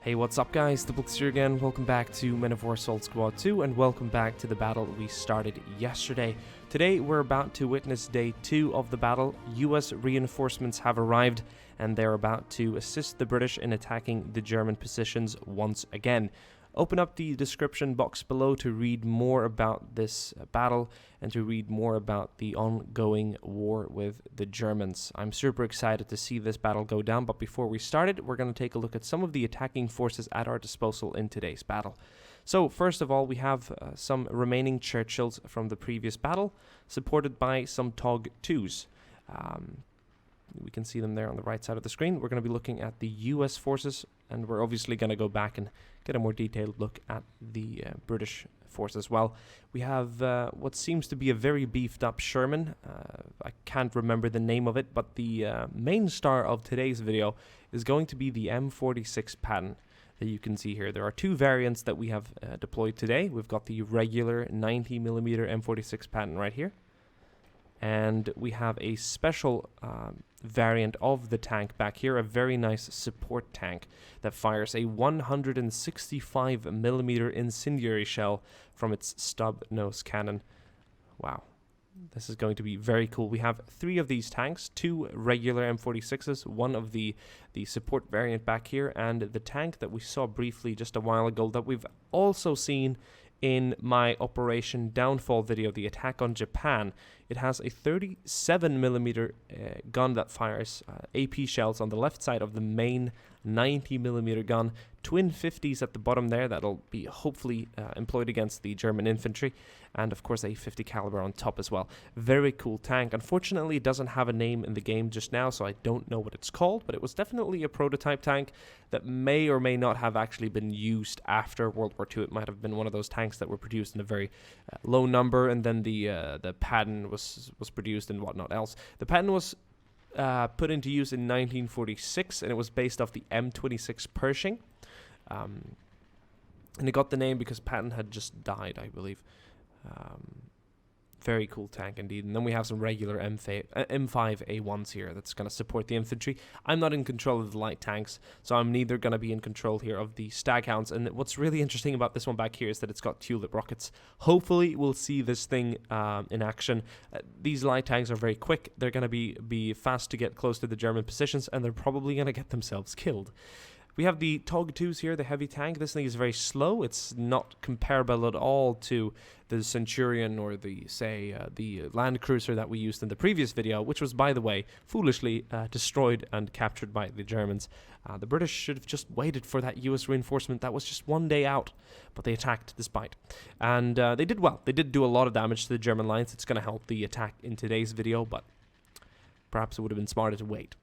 Hey, what's up guys, DiplexHeated here again. Welcome back to Men of War Assault Squad 2 and welcome back to the battle we started yesterday. Today we're about to witness day 2 of the battle. US reinforcements have arrived and they're about to assist the British in attacking the German positions once again. Open up the description box below to read more about this battle and to read more about the ongoing war with the Germans. I'm super excited to see this battle go down, but before we start it, we're going to take a look at some of the attacking forces at our disposal in today's battle. So first of all, we have some remaining Churchills from the previous battle, supported by some TOG 2s. We can see them there on the right side of the screen. We're going to be looking at the US forces, and we're obviously going to go back and get a more detailed look at the British force as well. We have what seems to be a very beefed up Sherman. I can't remember the name of it, but the main star of today's video is going to be the M46 Patton that you can see here. There are two variants that we have deployed today. We've got the regular 90mm M46 Patton right here, and we have a special variant of the tank back here, a very nice support tank that fires a 165mm incendiary shell from its stub nose cannon. Wow, this is going to be very cool. We have 3 of these tanks, 2 regular M46s, one of the support variant back here, and the tank that we saw briefly just a while ago that we've also seen in my Operation Downfall video, the attack on Japan. It has a 37mm gun that fires AP shells on the left side of the main 90mm gun. Twin 50s at the bottom there that'll be hopefully employed against the German infantry, and of course a 50 caliber on top as well. Very cool tank. Unfortunately, it doesn't have a name in the game just now, so I don't know what it's called, but it was definitely a prototype tank that may or may not have actually been used after World War II. It might have been one of those tanks that were produced in a very low number, and then the Patton was produced and whatnot else. The Patton was put into use in 1946, and it was based off the M46 Pershing. And it got the name because Patton had just died, I believe. Very cool tank indeed. And then we have some regular M5A1s here that's going to support the infantry. I'm not in control of the light tanks, so I'm neither going to be in control here of the Staghounds. And what's really interesting about this one back here is that it's got tulip rockets. Hopefully we'll see this thing in action. These light tanks are very quick. They're going to be fast to get close to the German positions, and they're probably going to get themselves killed. We have the TOG 2s here, the heavy tank. This thing is very slow. It's not comparable at all to the Centurion or the Land Cruiser that we used in the previous video, which was, by the way, foolishly destroyed and captured by the Germans. The British should have just waited for that US reinforcement that was just one day out, but they attacked despite. And they did well. They did do a lot of damage to the German lines. It's going to help the attack in today's video, but perhaps it would have been smarter to wait.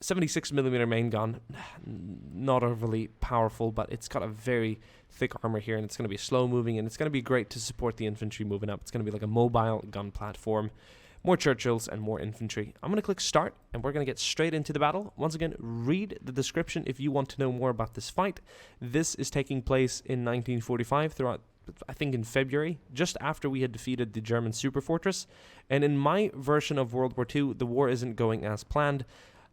76mm main gun, not overly powerful, but it's got a very thick armor here, and it's going to be slow moving, and it's going to be great to support the infantry moving up. It's going to be like a mobile gun platform. More Churchills and more infantry. I'm going to click start, and we're going to get straight into the battle. Once again, read the description if you want to know more about this fight. This is taking place in 1945 throughout, I think, in February, just after we had defeated the German super fortress. And in my version of World War II, the war isn't going as planned.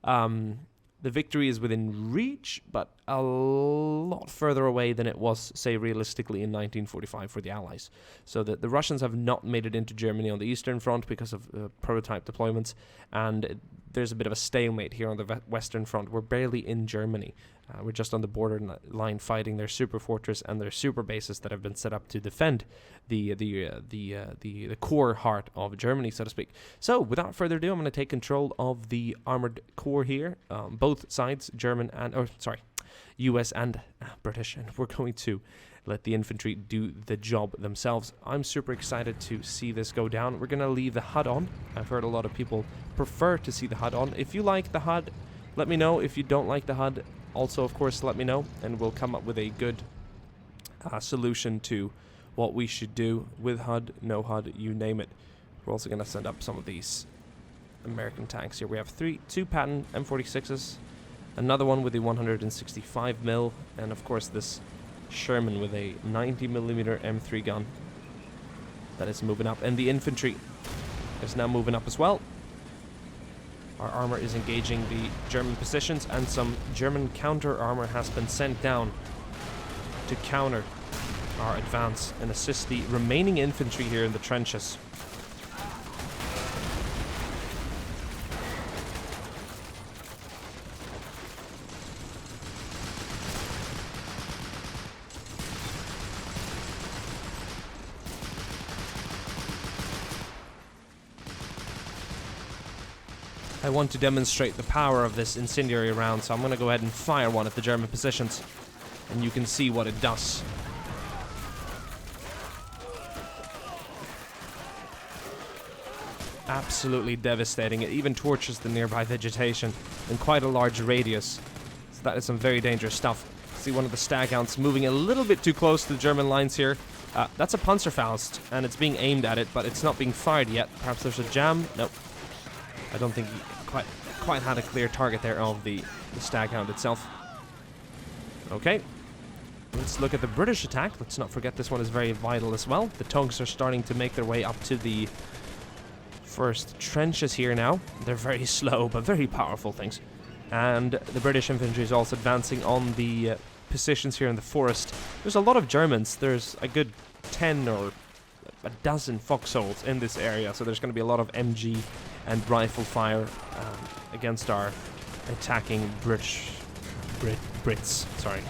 The victory is within reach, but a lot further away than it was, say, realistically in 1945 for the Allies. So the Russians have not made it into Germany on the Eastern Front because of prototype deployments, and there's a bit of a stalemate here on the Western Front. We're barely in Germany. We're just on the border line fighting their super fortress and their super bases that have been set up to defend the core heart of Germany, so to speak. So without further ado, I'm going to take control of the armored core here, both sides, US and British, and we're going to let the infantry do the job themselves. I'm super excited to see this go down. We're going to leave the HUD on. I've heard a lot of people prefer to see the HUD on. If you like the HUD, let me know. If you don't like the HUD, also, of course, let me know, and we'll come up with a good solution to what we should do with HUD, no HUD, you name it. We're also going to send up some of these American tanks here. We have 2 Patton M46s, another one with a 165mm, and of course this Sherman with a 90mm M3 gun that is moving up, and the infantry is now moving up as well. Our armor is engaging the German positions, and some German counter armor has been sent down to counter our advance and assist the remaining infantry here in the trenches. I want to demonstrate the power of this incendiary round, so I'm going to go ahead and fire one at the German positions, and you can see what it does. Absolutely devastating. It even torches the nearby vegetation in quite a large radius. So that is some very dangerous stuff. See one of the Staghounds moving a little bit too close to the German lines here. That's a Panzerfaust, and it's being aimed at it, but it's not being fired yet. Perhaps there's a jam? Nope. I don't think he quite had a clear target there of the Staghound itself. Okay. Let's look at the British attack. Let's not forget this one is very vital as well. The Tugs are starting to make their way up to the first trenches here now. They're very slow, but very powerful things. And the British infantry is also advancing on the positions here in the forest. There's a lot of Germans. There's a good 10 or a dozen foxholes in this area, so there's going to be a lot of MG and rifle fire against our attacking Brits. Sorry.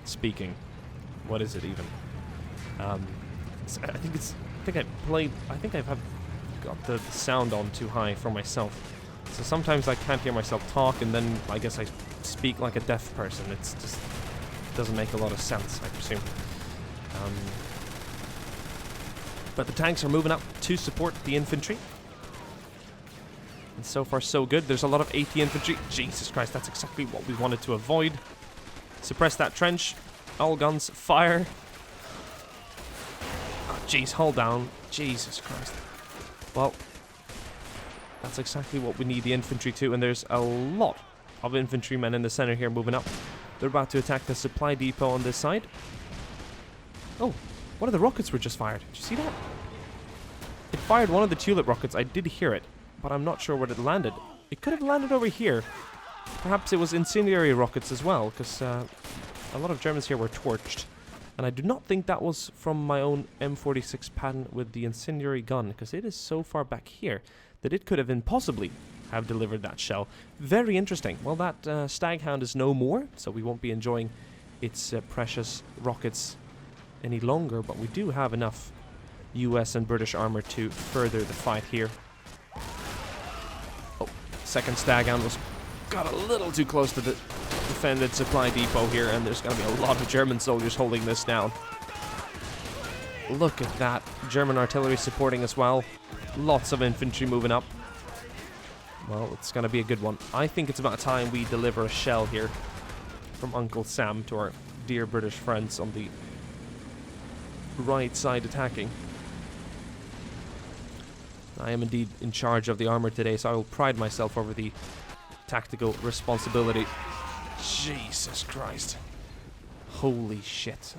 Speaking. What is it even? I think I've got the sound on too high for myself. So sometimes I can't hear myself talk, and then I guess I speak like a deaf person. It's just doesn't make a lot of sense, I presume. But the tanks are moving up to support the infantry. And so far so good. There's a lot of AT infantry. Jesus Christ, that's exactly what we wanted to avoid. Suppress that trench. All guns, fire. Oh, jeez, hold down. Jesus Christ. Well, that's exactly what we need the infantry to, and there's a lot of infantrymen in the center here moving up. They're about to attack the supply depot on this side. Oh, one of the rockets were just fired. Did you see that? It fired one of the tulip rockets. I did hear it, but I'm not sure where it landed. It could have landed over here. Perhaps it was incendiary rockets as well, because a lot of Germans here were torched. And I do not think that was from my own M46 Patton with the incendiary gun, because it is so far back here that it could have impossibly have delivered that shell. Very interesting. Well, that Staghound is no more, so we won't be enjoying its precious rockets any longer, but we do have enough US and British armor to further the fight here. Oh, second Staghound got a little too close to the defended supply depot here, and there's going to be a lot of German soldiers holding this down. Look at that. German artillery supporting as well. Lots of infantry moving up. Well, it's going to be a good one. I think it's about time we deliver a shell here from Uncle Sam to our dear British friends on the right side attacking. I am indeed in charge of the armor today, so I will pride myself over the tactical responsibility. Jesus Christ. Holy shit.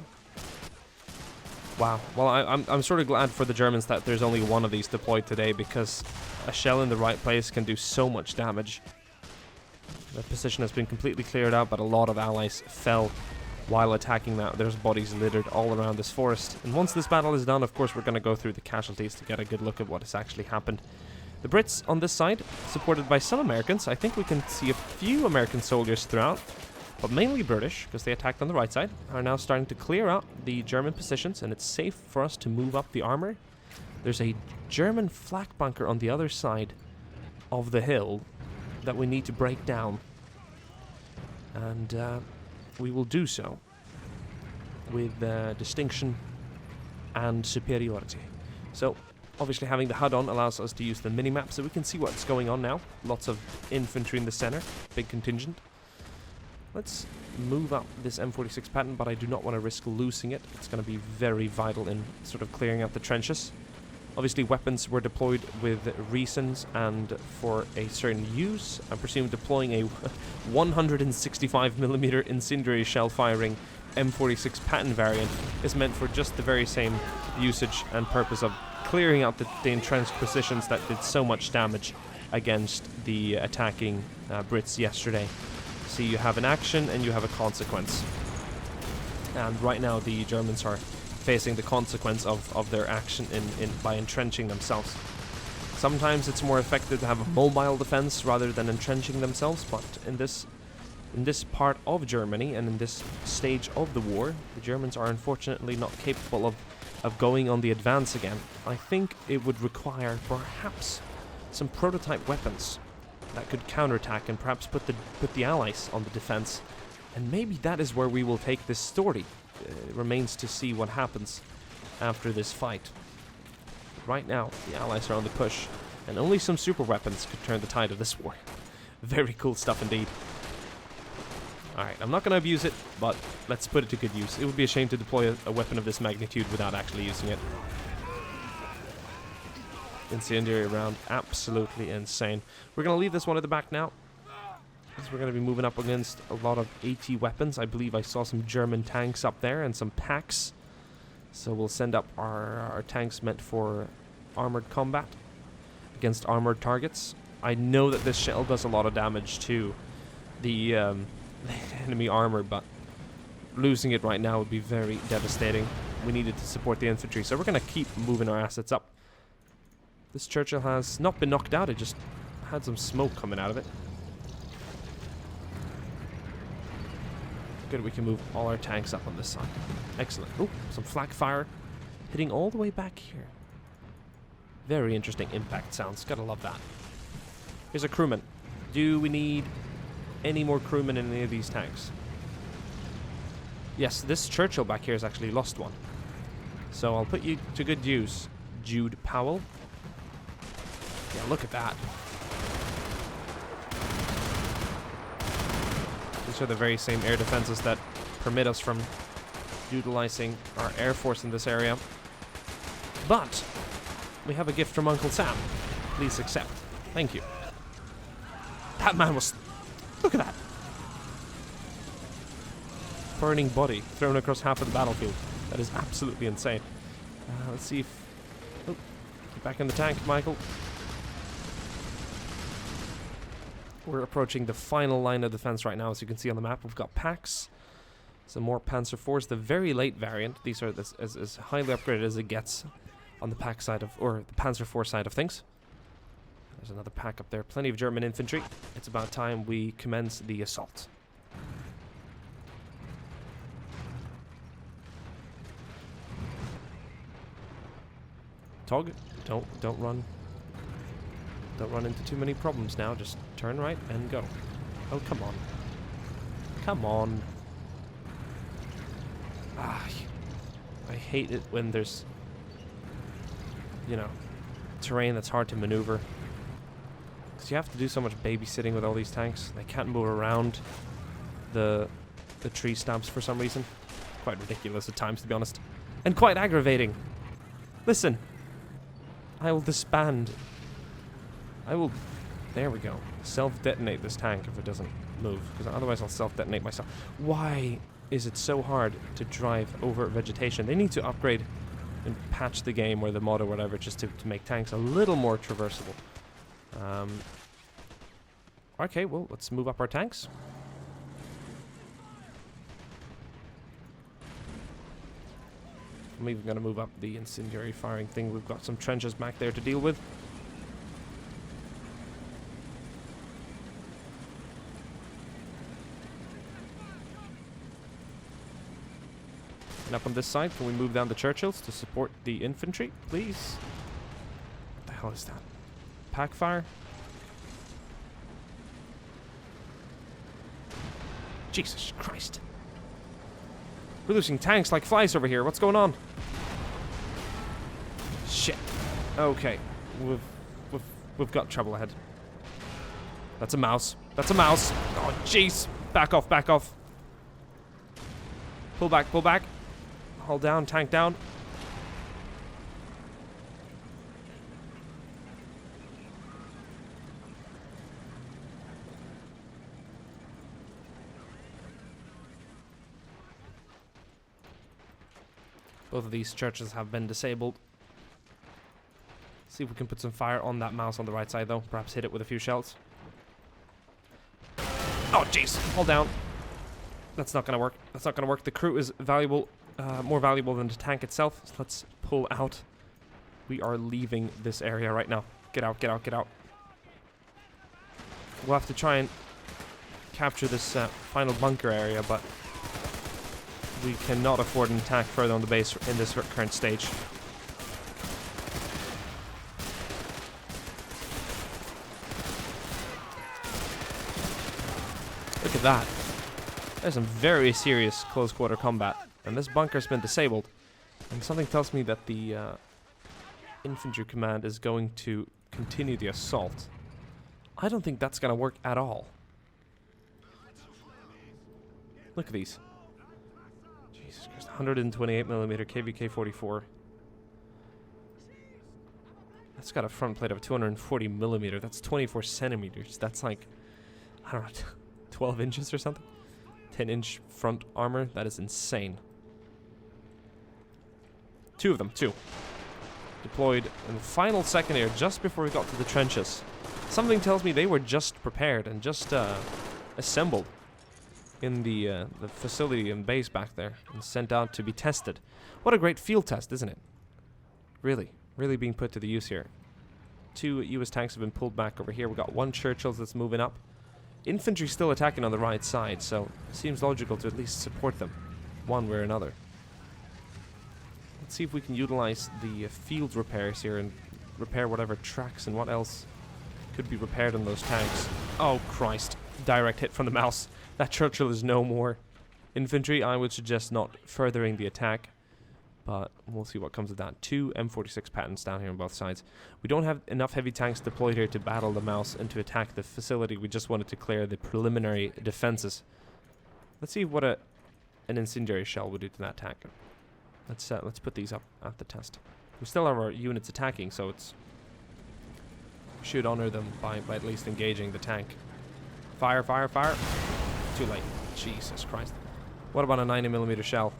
Wow. Well, I'm sort of glad for the Germans that there's only one of these deployed today, because a shell in the right place can do so much damage. The position has been completely cleared out, but a lot of allies fell while attacking that. There's bodies littered all around this forest. And once this battle is done, of course, we're going to go through the casualties to get a good look at what has actually happened. The Brits on this side, supported by some Americans. I think we can see a few American soldiers throughout, but mainly British, because they attacked on the right side, are now starting to clear out the German positions, and it's safe for us to move up the armor. There's a German flak bunker on the other side of the hill that we need to break down. And we will do so with distinction and superiority. So, obviously having the HUD on allows us to use the minimap, so we can see what's going on now. Lots of infantry in the center, big contingent. Let's move up this M46 Patton, but I do not want to risk losing it. It's going to be very vital in sort of clearing out the trenches. Obviously weapons were deployed with reasons and for a certain use. I presume deploying a 165mm incendiary shell firing M46 Patton variant is meant for just the very same usage and purpose of clearing out the entrenched positions that did so much damage against the attacking Brits yesterday. See, you have an action and you have a consequence. And right now the Germans are facing the consequence of their action by entrenching themselves. Sometimes it's more effective to have a mobile defense rather than entrenching themselves, but in this part of Germany and in this stage of the war, the Germans are unfortunately not capable of going on the advance again. I think it would require perhaps some prototype weapons that could counterattack and perhaps put the Allies on the defense. And maybe that is where we will take this story. It remains to see what happens after this fight. Right now, the Allies are on the push, and only some super weapons could turn the tide of this war. Very cool stuff indeed. Alright, I'm not going to abuse it, but let's put it to good use. It would be a shame to deploy a weapon of this magnitude without actually using it. Incendiary round, absolutely insane. We're going to leave this one at the back now, because we're going to be moving up against a lot of AT weapons. I believe I saw some German tanks up there and some packs. So we'll send up our tanks meant for armored combat against armored targets. I know that this shell does a lot of damage to the enemy armor, but losing it right now would be very devastating. We needed to support the infantry, so we're going to keep moving our assets up. This Churchill has not been knocked out, it just had some smoke coming out of it. Good, we can move all our tanks up on this side. Excellent. Oh, some flak fire hitting all the way back here. Very interesting impact sounds. Gotta love that. Here's a crewman. Do we need any more crewmen in any of these tanks? Yes, this Churchill back here has actually lost one. So I'll put you to good use, Jude Powell. Yeah, look at that. These are the very same air defenses that permit us from utilizing our air force in this area. But we have a gift from Uncle Sam. Please accept. Thank you. That man was... Look at that. Burning body thrown across half of the battlefield. That is absolutely insane. Let's see if... Oh, get back in the tank, Michael. We're approaching the final line of defense right now. As you can see on the map, we've got packs, some more Panzer IVs, the very late variant. These are as highly upgraded as it gets on the pack side of, or the Panzer IV side of things. There's another pack up there. Plenty of German infantry. It's about time we commence the assault. Tog, don't run. Don't run into too many problems now. Just turn right and go. Oh, come on. Come on. Ah, I hate it when there's, you know, terrain that's hard to maneuver. Because you have to do so much babysitting with all these tanks. They can't move around the tree stumps for some reason. Quite ridiculous at times, to be honest. And quite aggravating. Listen. I will disband. I will... There we go. Self-detonate this tank if it doesn't move. Because otherwise I'll self-detonate myself. Why is it so hard to drive over vegetation? They need to upgrade and patch the game or the mod or whatever just to make tanks a little more traversable. Okay, well, let's move up our tanks. I'm even going to move up the incendiary firing thing. We've got some trenches back there to deal with. And up on this side, can we move down the Churchills to support the infantry, please? What the hell is that? Pack fire? Jesus Christ. We're losing tanks like flies over here. What's going on? Shit. Okay. We've got trouble ahead. That's a mouse. That's a mouse. Oh, jeez. Back off, back off. Pull back, pull back. Hold down, tank down. Both of these churches have been disabled. See if we can put some fire on that mouse on the right side, though. Perhaps hit it with a few shells. Oh, jeez. Hold down. That's not going to work. That's not going to work. The crew is valuable, more valuable than the tank itself. So let's pull out. We are leaving this area right now. Get out, get out, get out. We'll have to try and capture this final bunker area, but we cannot afford an attack further on the base in this current stage. Look at that. There's some very serious close quarter combat, and this bunker's been disabled. And something tells me that the infantry command is going to continue the assault. I don't think that's going to work at all. Look at these. Jesus Christ, 128mm KVK-44. That's got a front plate of 240mm. That's 24 centimeters. That's like, I don't know, 12 inches or something. 10-inch front armor. That is insane. Two of them, two. Deployed in the final second here, just before we got to the trenches. Something tells me they were just prepared and just assembled in the facility and base back there and sent out to be tested. What a great field test, isn't it? Really, really being put to the use here. 2 US tanks have been pulled back over here. We got 1 Churchill that's moving up. Infantry still attacking on the right side, so it seems logical to at least support them one way or another. Let's see if we can utilize the field repairs here and repair whatever tracks and what else could be repaired on those tanks. Oh Christ, direct hit from the mouse. That Churchill is no more. Infantry, I would suggest not furthering the attack, but we'll see what comes of that. 2 M46 Pattons down here on both sides. We don't have enough heavy tanks deployed here to battle the mouse and to attack the facility. We just wanted to clear the preliminary defenses. Let's see what an incendiary shell would do to that tank. Let's put these up at the test. We still have our units attacking, so it's should honor them by at least engaging the tank. Fire, fire, fire. Too late. Jesus Christ. What about a 90mm shell?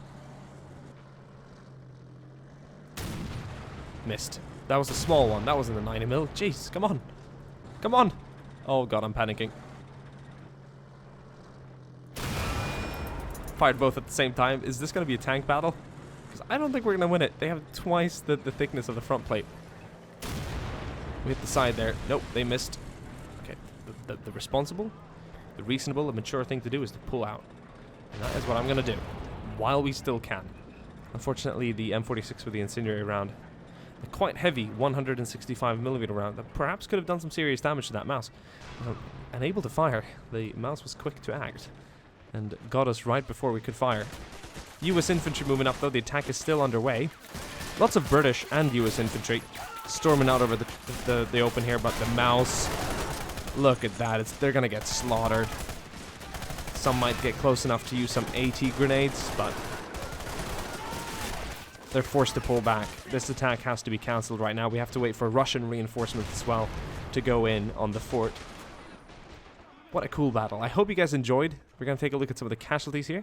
Missed. That was a small one. That wasn't a 90mm. Jeez, come on. Come on. Oh god, I'm panicking. Fired both at the same time. Is this going to be a tank battle? Because I don't think we're going to win it. They have twice the thickness of the front plate. We hit the side there. Nope, they missed. Okay, the responsible, the reasonable, the mature thing to do is to pull out. And that is what I'm going to do, while we still can. Unfortunately, the M46 with the incendiary round, a quite heavy 165mm round, that perhaps could have done some serious damage to that mouse. Unable to fire, the mouse was quick to act, and got us right before we could fire. US infantry moving up though, the attack is still underway. Lots of British and US infantry storming out over the open here, but the mouse, look at that, they're gonna get slaughtered. Some might get close enough to use some AT grenades, but they're forced to pull back. This attack has to be cancelled right now. We have to wait for Russian reinforcements as well to go in on the fort. What a cool battle. I hope you guys enjoyed. We're gonna take a look at some of the casualties here.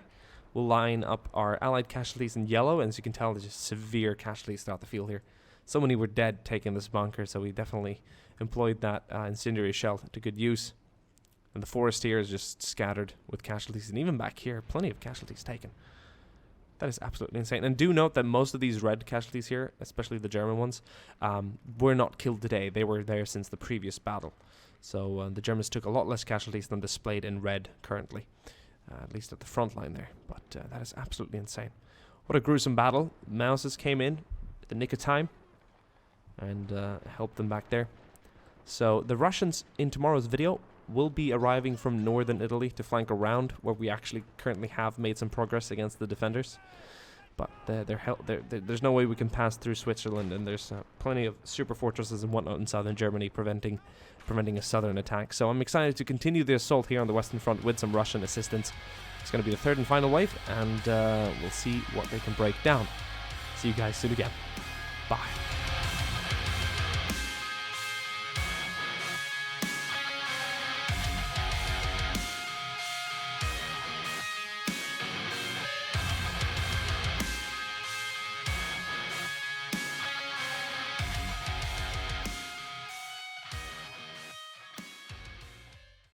We'll line up our allied casualties in yellow, and as you can tell, there's just severe casualties throughout the field here. So many were dead taking this bunker, so we definitely employed that incendiary shell to good use. And the forest here is just scattered with casualties, and even back here, plenty of casualties taken. That is absolutely insane. And do note that most of these red casualties here, especially the German ones, were not killed today. They were there since the previous battle. So the Germans took a lot less casualties than displayed in red currently. At least at the front line there. But that is absolutely insane. What a gruesome battle. Mouses came in at the nick of time and helped them back there. So the Russians in tomorrow's video will be arriving from northern Italy to flank around where we actually currently have made some progress against the defenders. But there's no way we can pass through Switzerland, and there's plenty of super fortresses and whatnot in southern Germany preventing a southern attack. So I'm excited to continue the assault here on the Western Front with some Russian assistance. It's going to be the third and final wave, and we'll see what they can break down. See you guys soon again. Bye.